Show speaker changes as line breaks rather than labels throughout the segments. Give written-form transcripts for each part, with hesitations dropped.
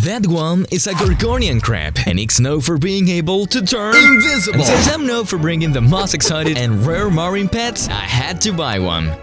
That one is a Gorgonian crab, and it's known for being able to turn invisible. And since I'm known for bringing the most exotic and rare marine pets, I had to buy one.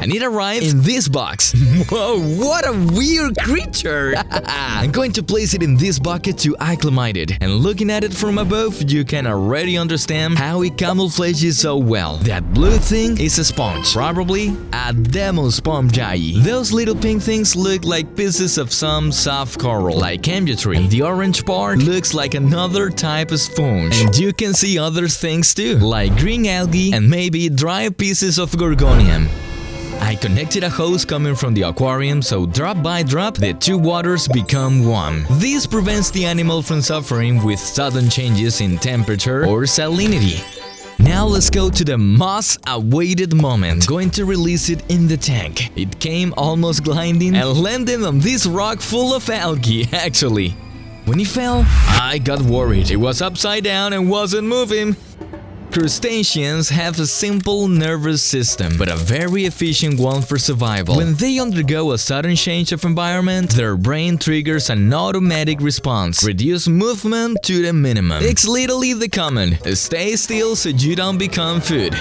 And it arrived in this box. Whoa, what a weird creature! I'm going to place it in this bucket to acclimate it. And looking at it from above, you can already understand how it camouflages so well. That blue thing is a sponge, probably a demo sponge. Those little pink things look like pieces of some soft coral, like cambiotry. The orange part looks like another type of sponge. And you can see other things too, like green algae and maybe dry pieces of gorgonium. I connected a hose coming from the aquarium, so drop by drop, the two waters become one. This prevents the animal from suffering with sudden changes in temperature or salinity. Now let's go to the most awaited moment. I'm going to release it in the tank. It came almost gliding and landed on this rock full of algae, actually. When it fell, I got worried. It was upside down and wasn't moving. Crustaceans have a simple nervous system, but a very efficient one for survival. When they undergo a sudden change of environment, their brain triggers an automatic response. Reduce movement to the minimum. It's literally the command: stay still so you don't become food.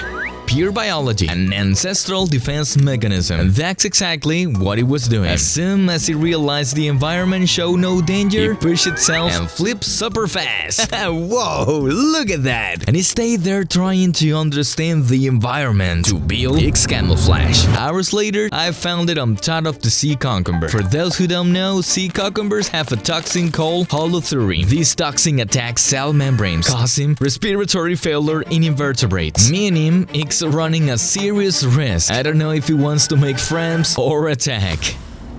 Pure biology, an ancestral defense mechanism. And that's exactly what it was doing. As soon as it realized the environment showed no danger, it pushed itself and flipped super fast. Whoa, look at that! And it stayed there trying to understand the environment to build its camouflage. Hours later, I found it on top of the sea cucumber. For those who don't know, sea cucumbers have a toxin called holothurin. This toxin attacks cell membranes, causing respiratory failure in invertebrates, meaning it's running a serious risk. I don't know if it wants to make friends or attack.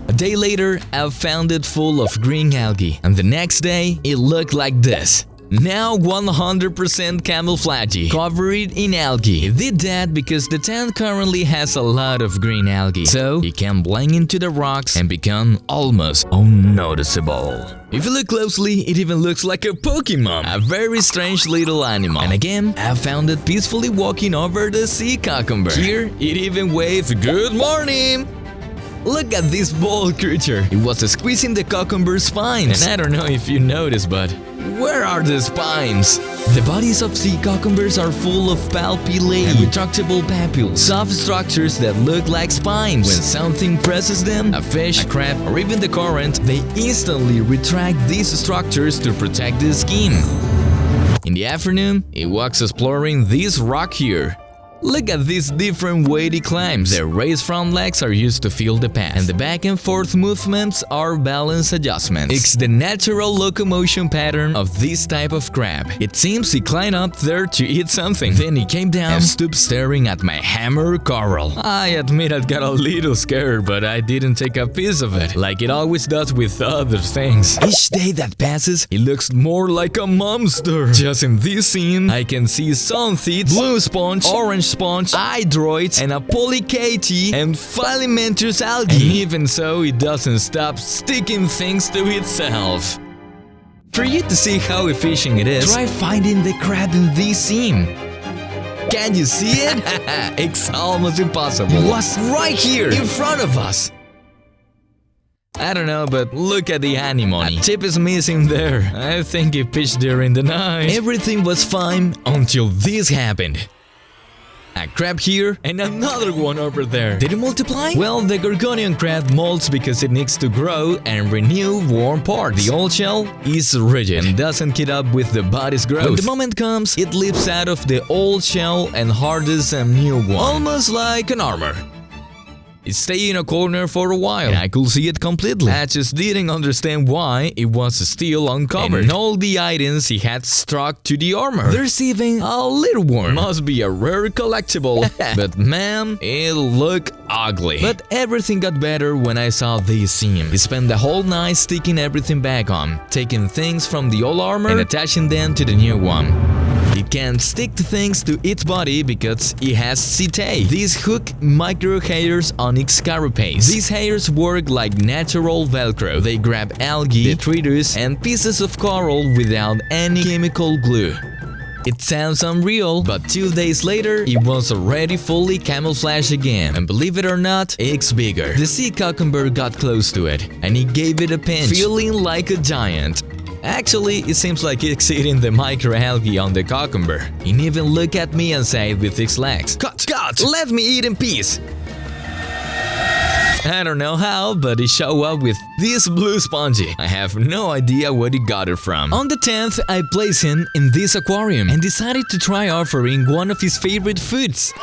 A day later, I found it full of green algae, and the next day, it looked like this. Now 100% camouflage, covered in algae. It did that because the tank currently has a lot of green algae, so it can blend into the rocks and become almost unnoticeable. If you look closely, it even looks like a Pokemon, a very strange little animal. And again, I found it peacefully walking over the sea cucumber. Here, it even waved "Good morning!" Look at this bold creature. It was squeezing the cucumber spines. And I don't know if you noticed, but where are the spines? The bodies of sea cucumbers are full of palpellae and retractable papules, soft structures that look like spines. When something presses them, a fish, a crab, or even the current, they instantly retract these structures to protect the skin. In the afternoon, it was exploring this rock here. Look at these different weight it climbs. The raised front legs are used to fill the path, and the back and forth movements are balance adjustments. It's the natural locomotion pattern of this type of crab. It seems he climbed up there to eat something. Then he came down and stood staring at my hammer coral. I admit I got a little scared, but I didn't take a piece of it, like it always does with other things. Each day that passes, it looks more like a monster. Just in this scene, I can see suntheads, blue sponge, orange sponge, hydroids, and a polychaete and filamentous algae. And even so, it doesn't stop sticking things to itself. For you to see how efficient it is, try finding the crab in this scene. Can you see it? It's almost impossible. It was right here in front of us. I don't know, but look at the anemone. A tip is missing there. I think it pitched during the night. Everything was fine until this happened. A crab here and another one over there. Did it multiply? Well, the Gorgonian crab molts because it needs to grow and renew warm parts. The old shell is rigid and doesn't keep up with the body's growth. When the moment comes, it leaps out of the old shell and hardens a new one, almost like an armor. It stayed in a corner for a while, and I could see it completely. I just didn't understand why it was still uncovered, and all the items he had stuck to the armor. There's even a little worm. Must be a rare collectible, but man, it looked ugly. But everything got better when I saw this scene. He spent the whole night sticking everything back on, taking things from the old armor and attaching them to the new one. It can stick things to its body because it has setae. These hook micro hairs on its carapace. These hairs work like natural Velcro. They grab algae, detritus, and pieces of coral without any chemical glue. It sounds unreal, but 2 days later, it was already fully camouflaged again. And believe it or not, it's bigger. The sea cucumber got close to it, and he gave it a pinch, feeling like a giant. Actually, it seems like it's eating the microalgae on the cucumber. It even looked at me and said with its legs, "Cut! Cut! Let me eat in peace!" I don't know how, but it showed up with this blue spongy. I have no idea where it got it from. On the 10th, I placed him in this aquarium and decided to try offering one of his favorite foods.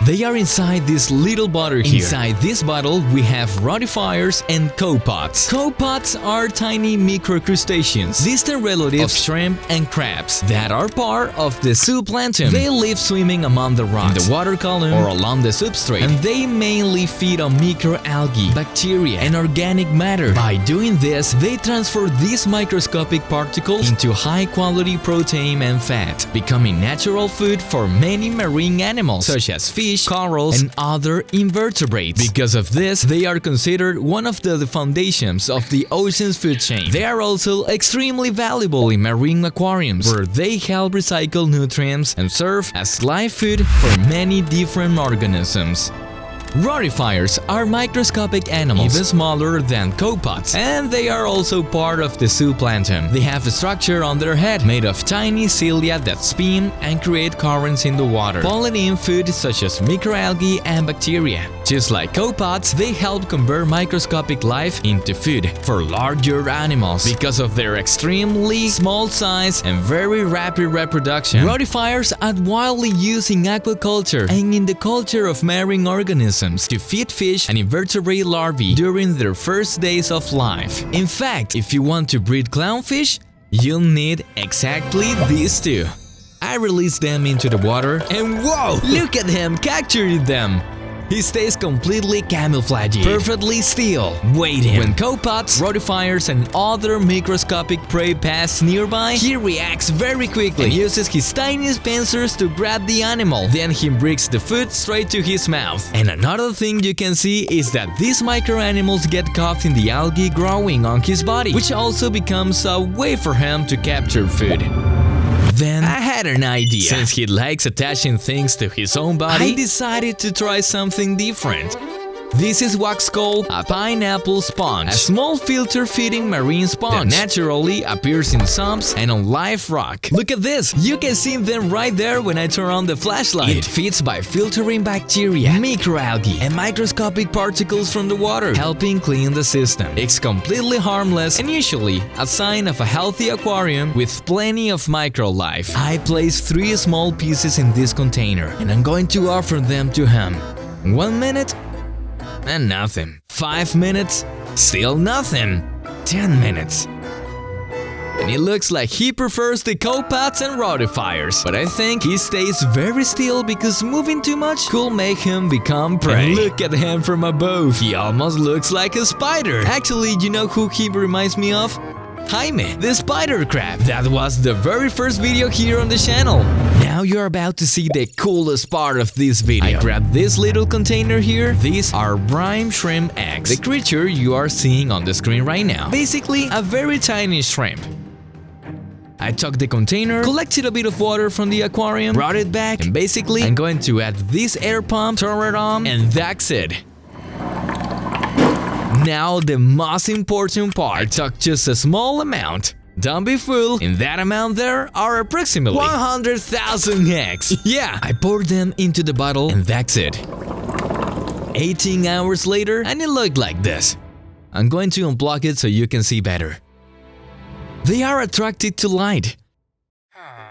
They are inside this little bottle here. Inside this bottle, we have rotifiers and copepods. Copepods are tiny microcrustaceans, distant relatives of shrimp and crabs that are part of the zooplankton. They live swimming among the rocks, in the water column, or along the substrate, and they mainly feed on microalgae, bacteria, and organic matter. By doing this, they transfer these microscopic particles into high-quality protein and fat, becoming natural food for many marine animals, such as fish, corals, and other invertebrates. Because of this, they are considered one of the foundations of the ocean's food chain. They are also extremely valuable in marine aquariums, where they help recycle nutrients and serve as live food for many different organisms. Rotifiers are microscopic animals, even smaller than copepods, and they are also part of the zooplankton. They have a structure on their head made of tiny cilia that spin and create currents in the water, pulling in food such as microalgae and bacteria. Just like copepods, they help convert microscopic life into food for larger animals. Because of their extremely small size and very rapid reproduction, rotifiers are widely used in aquaculture and in the culture of marine organisms to feed fish and invertebrate larvae during their first days of life. In fact, if you want to breed clownfish, you'll need exactly these two. I released them into the water and whoa! Look at him capturing them! He stays completely camouflaged, perfectly still, waiting. When copepods, rotifiers, and other microscopic prey pass nearby, he reacts very quickly and uses his tiniest pincers to grab the animal. Then he brings the food straight to his mouth. And another thing you can see is that these microanimals get caught in the algae growing on his body, which also becomes a way for him to capture food. Then I had an idea. Since he likes attaching things to his own body, I decided to try something different. This is what's called a pineapple sponge, a small filter-feeding marine sponge that naturally appears in sumps and on live rock. Look at this! You can see them right there when I turn on the flashlight. It feeds by filtering bacteria, microalgae, and microscopic particles from the water, helping clean the system. It's completely harmless and usually a sign of a healthy aquarium with plenty of microlife. I placed 3 small pieces in this container and I'm going to offer them to him. 1 minute, and nothing. 5 minutes, still nothing. 10 minutes. And it looks like he prefers the copepods and rotifiers. But I think he stays very still because moving too much could make him become prey. And look at him from above. He almost looks like a spider. Actually, you know who he reminds me of? Jaime, the spider crab. That was the very first video here on the channel. Now you're about to see the coolest part of this video. I grabbed this little container here. These are brine shrimp eggs, the creature you are seeing on the screen right now. Basically, a very tiny shrimp. I took the container, collected a bit of water from the aquarium, brought it back, and basically, I'm going to add this air pump, turn it on, and that's it. Now the most important part. I took just a small amount. Don't be fooled, in that amount there are approximately 100,000 eggs. Yeah, I poured them into the bottle and that's it. 18 hours later and it looked like this. I'm going to unplug it so you can see better. They are attracted to light,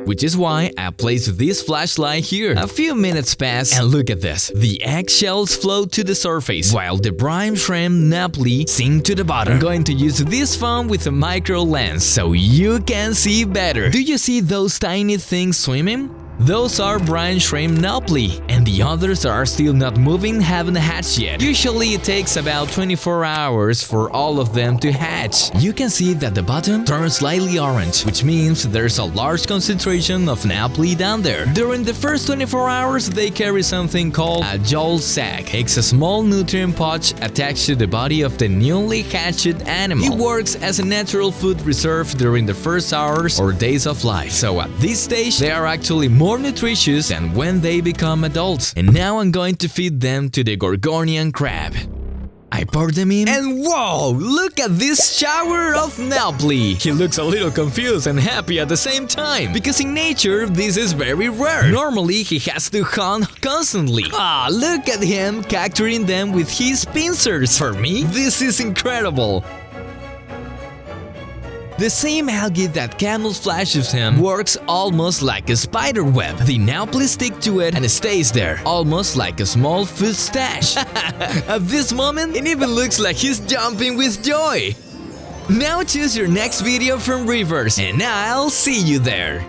which is why I placed this flashlight here. A few minutes pass and look at this. The eggshells float to the surface while the brine shrimp napoli sink to the bottom. I'm going to use this phone with a micro lens so you can see better. Do you see those tiny things swimming? Those are brine shrimp nauplii, and the others are still not moving, haven't hatched yet. Usually it takes about 24 hours for all of them to hatch. You can see that the bottom turns slightly orange, which means there's a large concentration of nauplii down there. During the first 24 hours, they carry something called a jowl sac. It's a small nutrient pouch attached to the body of the newly hatched animal. It works as a natural food reserve during the first hours or days of life. So at this stage, they are actually more nutritious than when they become adults. And now I'm going to feed them to the Gorgonian crab. I pour them in, and whoa! Look at this shower of nauplii! He looks a little confused and happy at the same time, because in nature this is very rare. Normally he has to hunt constantly. Ah, look at him capturing them with his pincers! For me, this is incredible! The same algae that camouflages him works almost like a spider web. The nauplii stick to it and it stays there, almost like a small food stash. At this moment, it even looks like he's jumping with joy. Now choose your next video from Reefverse, and I'll see you there.